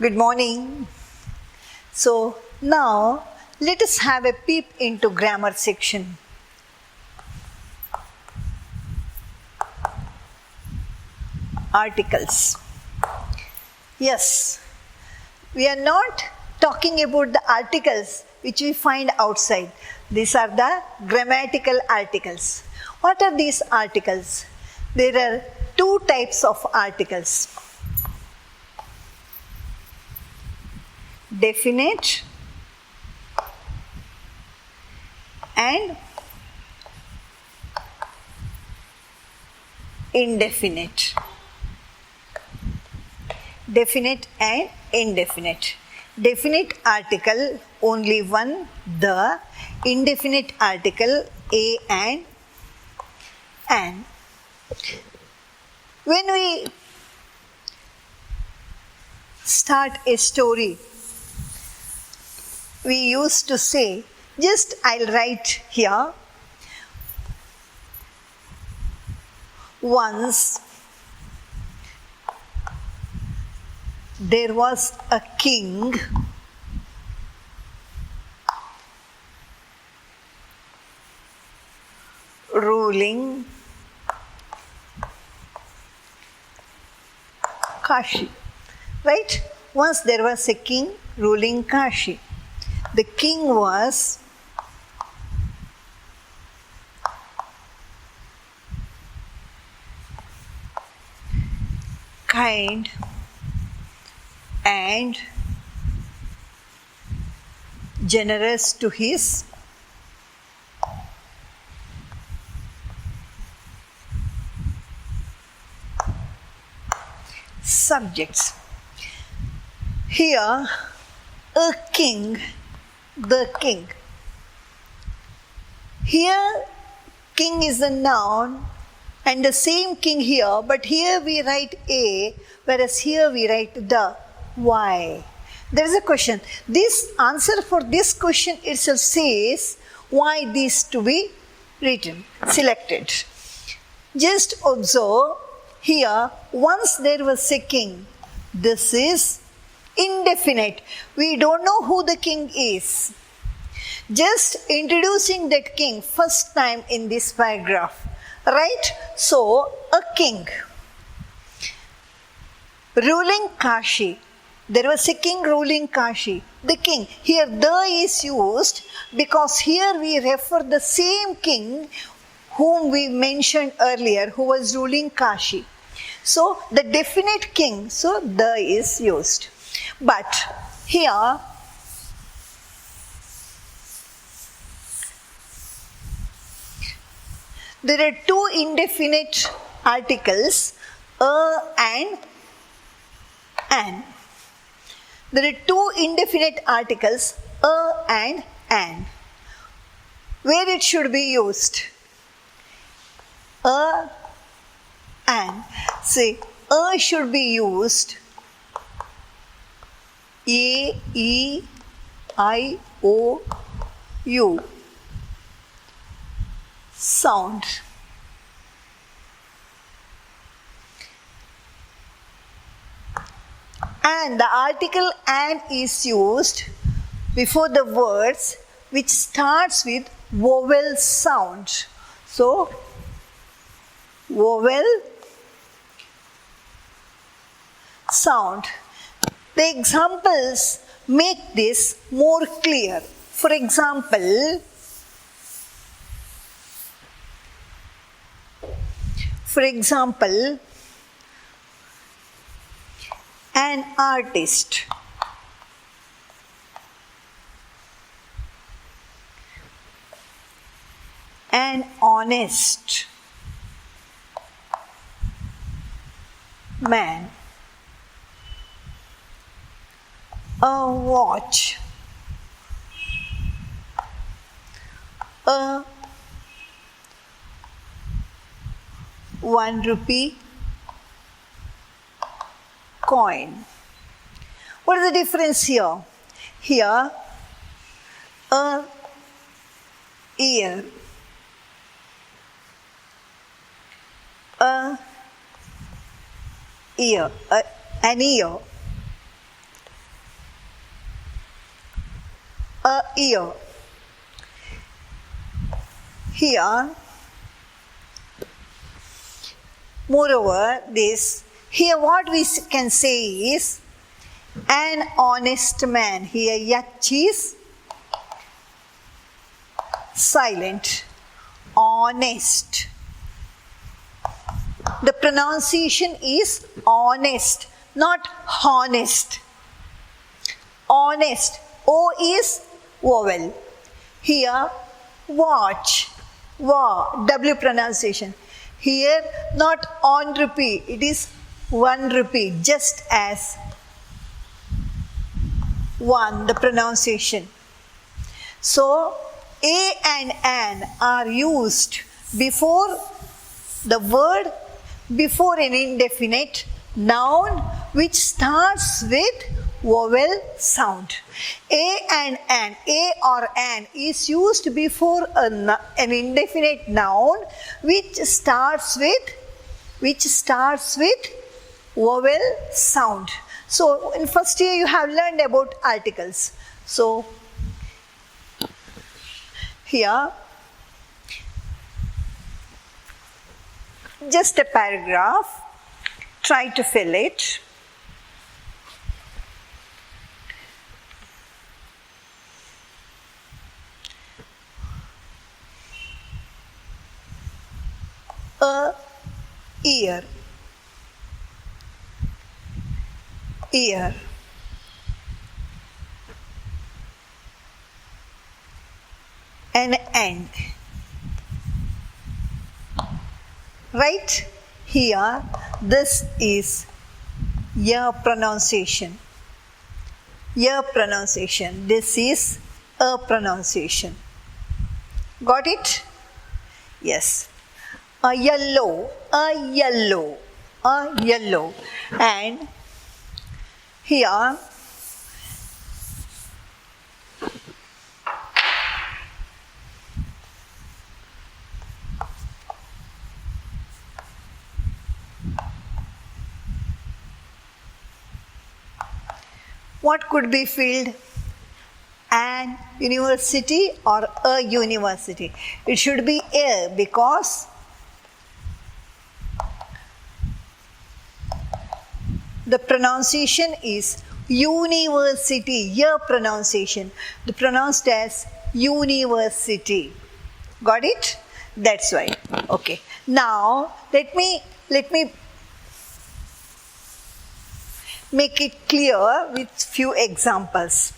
Good morning. So now let us have a peep into grammar section. Articles. Yes, we are not talking about the articles which we find outside. These are the grammatical articles. What are these articles? There are two types of articles. Definite and indefinite. Definite and indefinite. Definite article only one, the. Indefinite article a and an. When we start a story, we used to say, just I'll write here, once there was a king ruling Kashi. Right? Once there was a king ruling Kashi. The king was kind and generous to his subjects. Here, a king, the king. Here, king is a noun and the same king here, but here we write a, whereas here we write the. Why? There is a question. This answer for this question itself says why these to be written, selected. Just observe here, once there was a king. This is indefinite. We don't know who the king is. Just introducing that king first time in this paragraph. Right? So, a king ruling Kashi. There was a king ruling Kashi. The king. Here, the is used because here we refer the same king whom we mentioned earlier, who was ruling Kashi. So, the definite king, so the is used. But here, there are two indefinite articles, a and an. There are two indefinite articles, a and an. Where it should be used? A, an. See, a should be used A, E, I, O, U. Sound. And the article an is used before the words which starts with vowel sound. So, vowel sound. The examples make this more clear. For example, an artist. An honest man. A watch. A 1 rupee coin. What is the difference here? Here, a ear. An ear. a ear. Here, moreover, here what we can say is an honest man. Here, yach is silent. Honest. The pronunciation is honest, not honest. Honest. O is vowel. Here, watch. Wa, W pronunciation. Here, not on rupee, it is 1 rupee, just as 1, the pronunciation. So, a and an are used before the word, before an indefinite noun which starts with vowel sound. A and an, a or an is used before an indefinite noun which starts with vowel sound. So in first year you have learned about articles. So here just a paragraph, try to fill it. A ear, ear. An end. Right here, this is your pronunciation. Your pronunciation. This is a pronunciation. Got it? Yes. A yellow, a yellow, a yellow. And here, what could be filled? An university or a university. It should be a because the pronunciation is university. Your pronunciation. The pronounced as university. Got it? That's why. Okay. Now let me make it clear with few examples.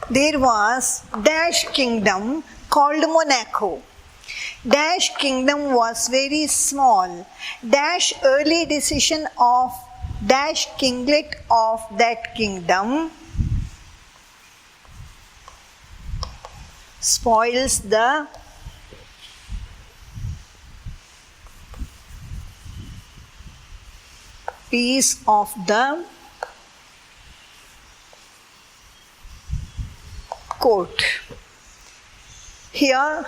There was Dash kingdom called Monaco. Dash kingdom was very small. Dash early decision of Dash kinglet of that kingdom spoils the peace of the court. Here,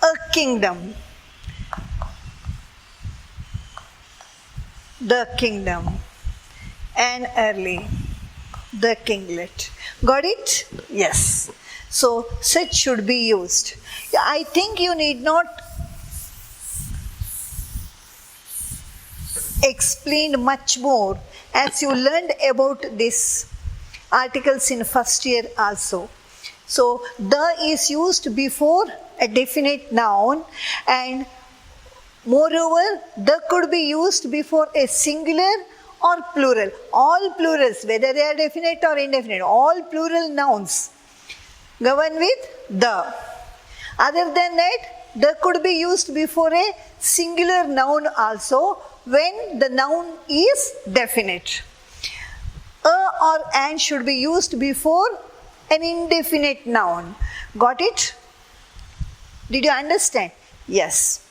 a kingdom. The kingdom. And early. The kinglet. Got it? Yes. So such should be used. I think you need not explain much more as you learned about these articles in first year also. So the is used before a definite noun, and moreover the could be used before a singular or plural. All plurals, whether they are definite or indefinite, all plural nouns govern with the. Other than that, the could be used before a singular noun also when the noun is definite. A or an should be used before an indefinite noun. Got it? Did you understand? Yes.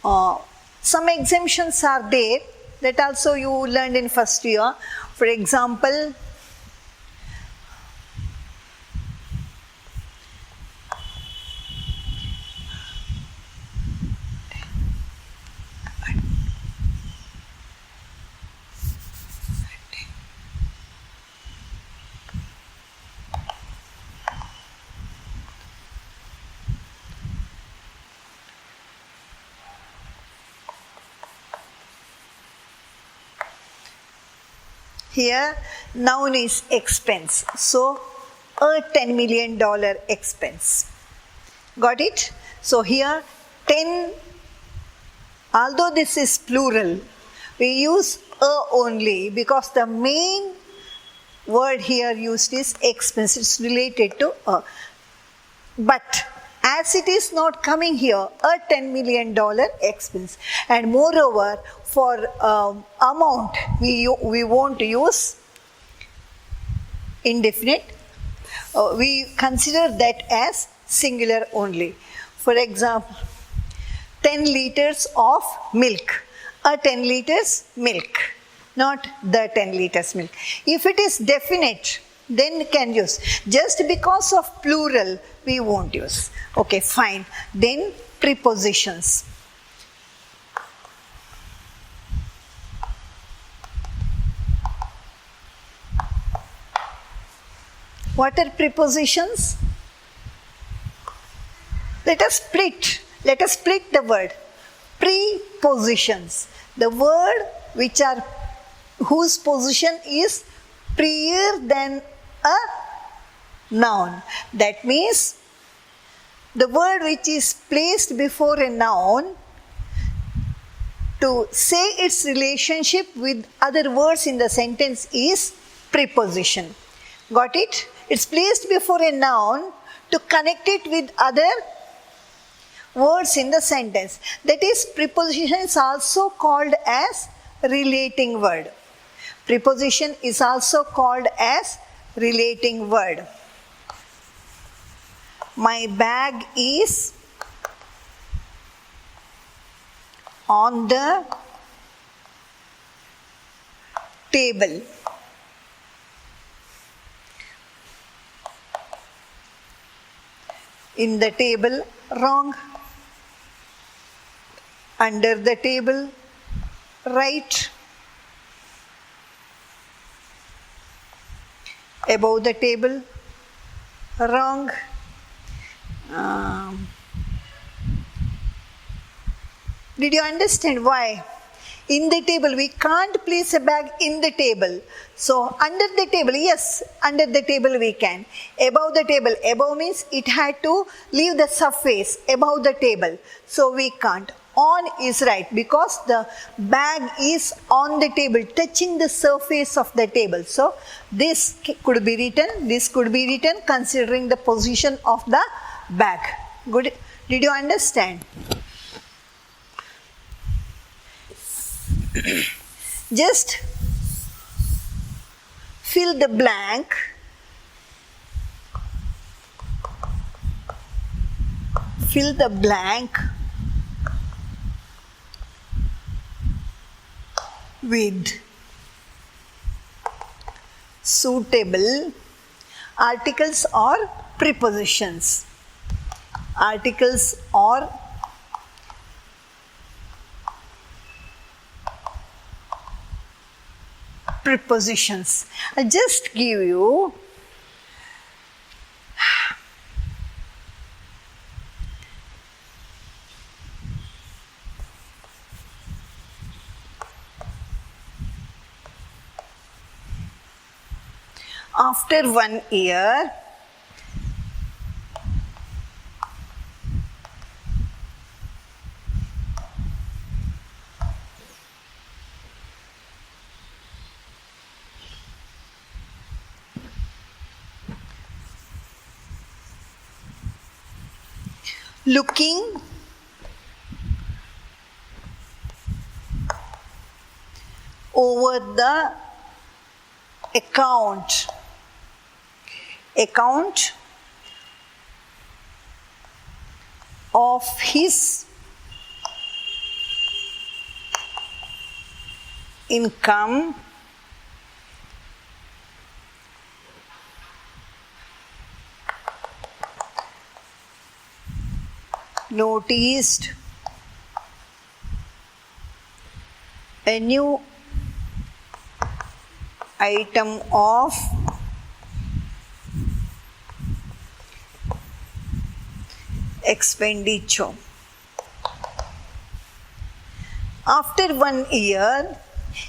Some exemptions are there that also you learned in first year. For example, here noun is expense. So a $10 million expense. Got it? So here 10, although this is plural, we use a only because the main word here used is expense. It's related to a. But as it is not coming here, a $10 million expense. And moreover, for amount, we won't use indefinite. We consider that as singular only. For example, 10 liters of milk. A 10 liters milk, not the 10 liters milk. If it is definite, then we can use. Just because of plural, we won't use. Okay, fine. Then prepositions. What are prepositions? Let us split the word. Prepositions. The word whose position is prior than a noun. That means the word which is placed before a noun to say its relationship with other words in the sentence is preposition. Got it? It's placed before a noun to connect it with other words in the sentence. That is, preposition is also called as relating word. Preposition is also called as relating word. My bag is on the table. In the table, wrong. Under the table, right. Above the table, wrong. Did you understand why? In the table, we can't place a bag in the table. So under the table, yes, under the table we can. Above the table, above means it had to leave the surface above the table. So we can't. On is right because the bag is on the table, touching the surface of the table. So this could be written considering the position of the bag. Good. Did you understand? Just fill the blank with suitable articles or prepositions. articles or prepositions. I'll just give you after 1 year, looking over the account of his income, noticed a new item of expenditure. After 1 year,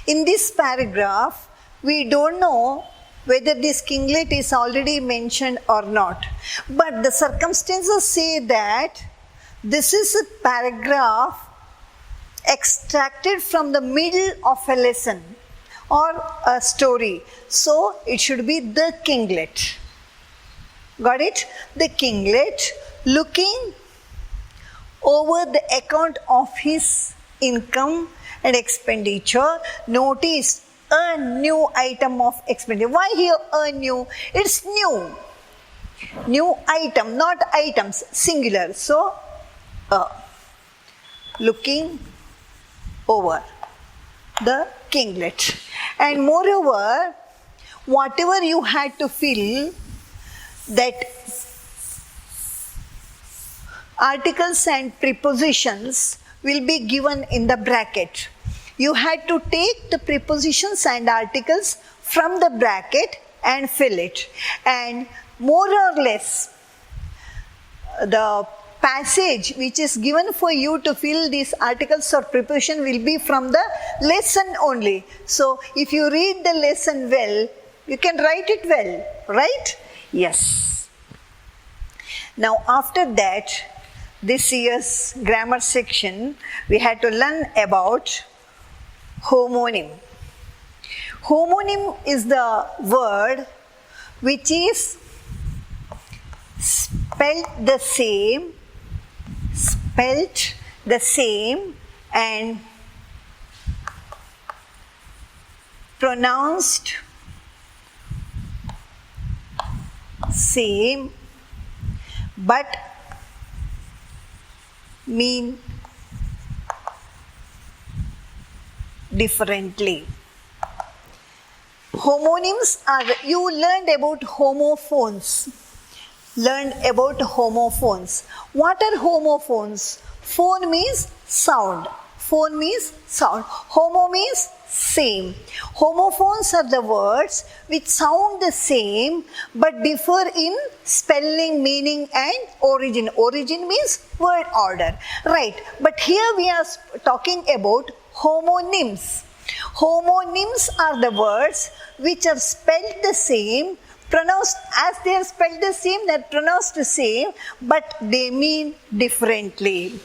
in this paragraph, we don't know whether this kinglet is already mentioned or not. But the circumstances say that this is a paragraph extracted from the middle of a lesson or a story. So it should be the kinglet. Got it? The kinglet looking over the account of his income and expenditure noticed a new item of expenditure. Why here a new? It's new. New item, not items, singular. So, looking over the kinglet. And moreover, whatever you had to fill, that articles and prepositions will be given in the bracket. You had to take the prepositions and articles from the bracket and fill it. And more or less, the passage which is given for you to fill these articles or preposition will be from the lesson only. So, if you read the lesson well, you can write it well, right? Yes. Now, after that, this year's grammar section, we had to learn about homonym. Homonym is the word which is spelt the same and pronounced same but mean differently. Homonyms are, you learned about homophones. What are homophones? Phone means sound. Homo means same. Homophones are the words which sound the same but differ in spelling, meaning and origin. Origin means word order. Right. But here we are talking about homonyms. Homonyms are the words which are spelled the same, pronounced as they are spelled the same, they are pronounced the same, but they mean differently.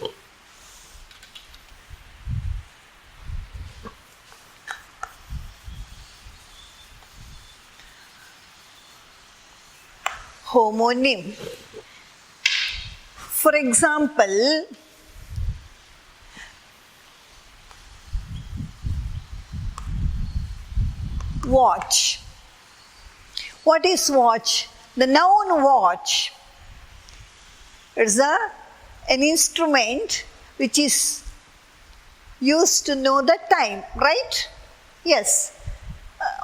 Homonym. For example, watch. What is watch? The noun watch is an instrument which is used to know the time, right? Yes.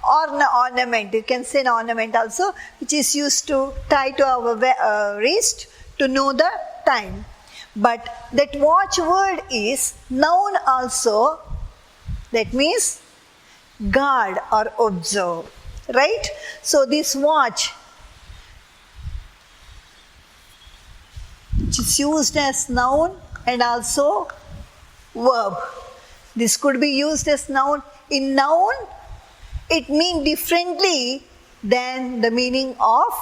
Or an ornament, you can say an ornament also, which is used to tie to our wrist to know the time. But that watch word is noun also. That means guard or observe. Right? So this watch, which is used as noun and also verb. This could be used as noun. In noun, it means differently than the meaning of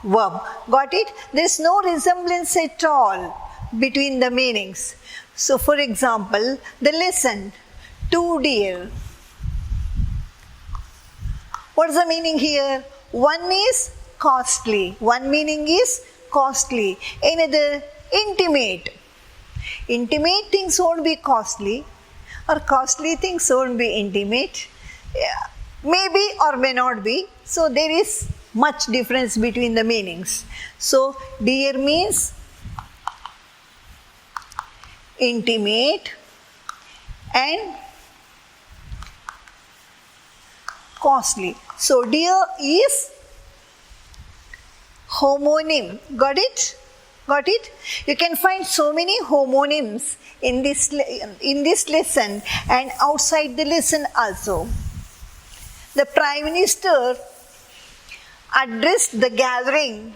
verb. Got it? There is no resemblance at all between the meanings. So, for example, the lesson, too dear. What is the meaning here? One is costly. One meaning is costly. Another, intimate. Intimate things won't be costly, or costly things won't be intimate. Yeah. Maybe or may not be. So there is much difference between the meanings. So dear means intimate and costly. So dear is homonym. Got it? Got it? You can find so many homonyms in this lesson and outside the lesson also. The Prime Minister addressed the gathering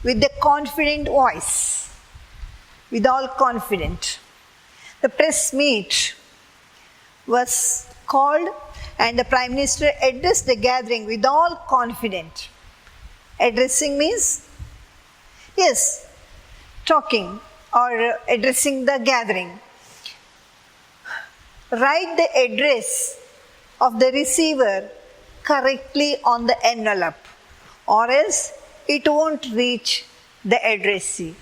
with a confident voice, with all confident. The press meet was called and the Prime Minister addressed the gathering with all confident. Addressing means, yes, talking or addressing the gathering. Write the address of the receiver correctly on the envelope, or else it won't reach the addressee.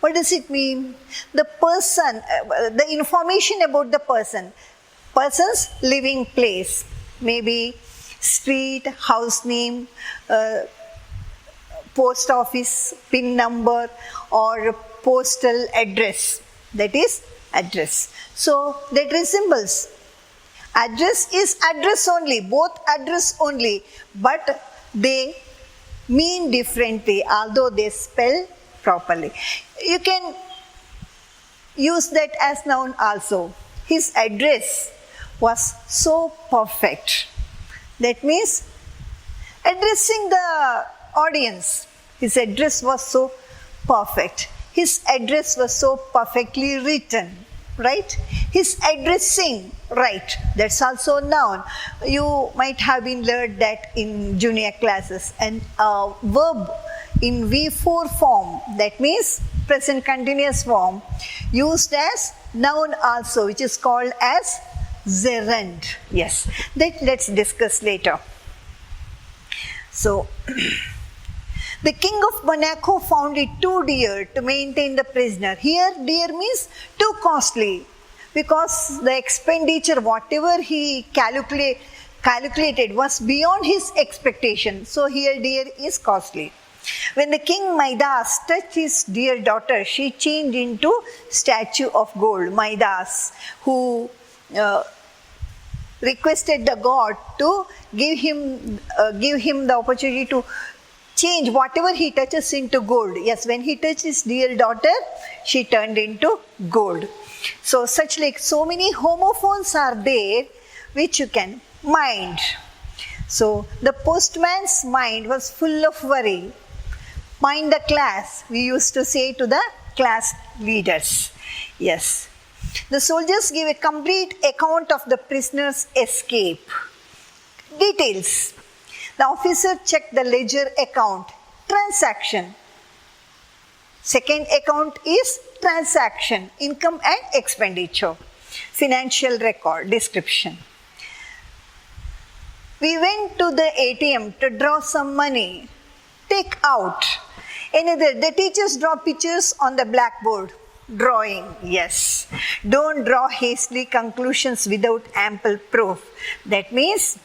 What does it mean? The person, the information about the person's living place, maybe street, house name, post office PIN number, or postal address. That is address. So that resembles. Address is address only, both address only, but they mean differently, although they spell properly. You can use that as noun also. His address was so perfect. That means addressing the audience. His address was so perfect. His address was so perfectly written. Right? His addressing, right, that's also noun. You might have been learned that in junior classes. And verb in V4 form, that means present continuous form, used as noun also, which is called as gerund. Yes, that let's discuss later. So, the king of Monaco found it too dear to maintain the prisoner. Here, dear means too costly, because the expenditure, whatever he calculated, was beyond his expectation. So here, dear is costly. When the king Midas touched his dear daughter, she changed into statue of gold. Midas, who requested the god to give him the opportunity to change whatever he touches into gold. Yes, when he touched his dear daughter, she turned into gold. So so many homophones are there which you can mind. So the postman's mind was full of worry. Mind the class, we used to say to the class leaders. Yes. The soldiers gave a complete account of the prisoner's escape. Details. The officer checked the ledger account. Transaction. Second account is transaction, income and expenditure. Financial record, description. We went to the ATM to draw some money. Take out. Another, the teachers draw pictures on the blackboard. Drawing, yes. Don't draw hastily conclusions without ample proof. That means,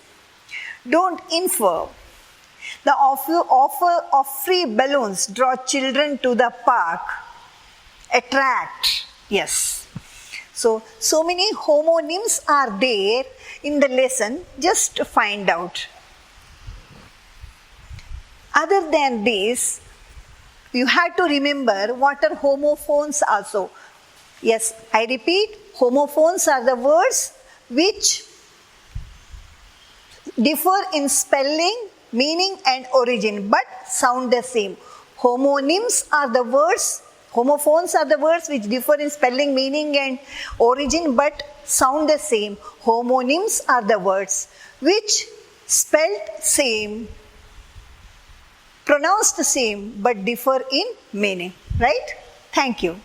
don't infer. The offer of free balloons draw children to the park. Attract, yes. So many homonyms are there in the lesson, just to find out. Other than this, You have to remember what are homophones also. Yes, I repeat, homophones are the words which differ in spelling, meaning and origin but sound the same. Homophones are the words which differ in spelling, meaning and origin but sound the same. Homonyms are the words which spelled same, pronounced the same but differ in meaning. Right? Thank you.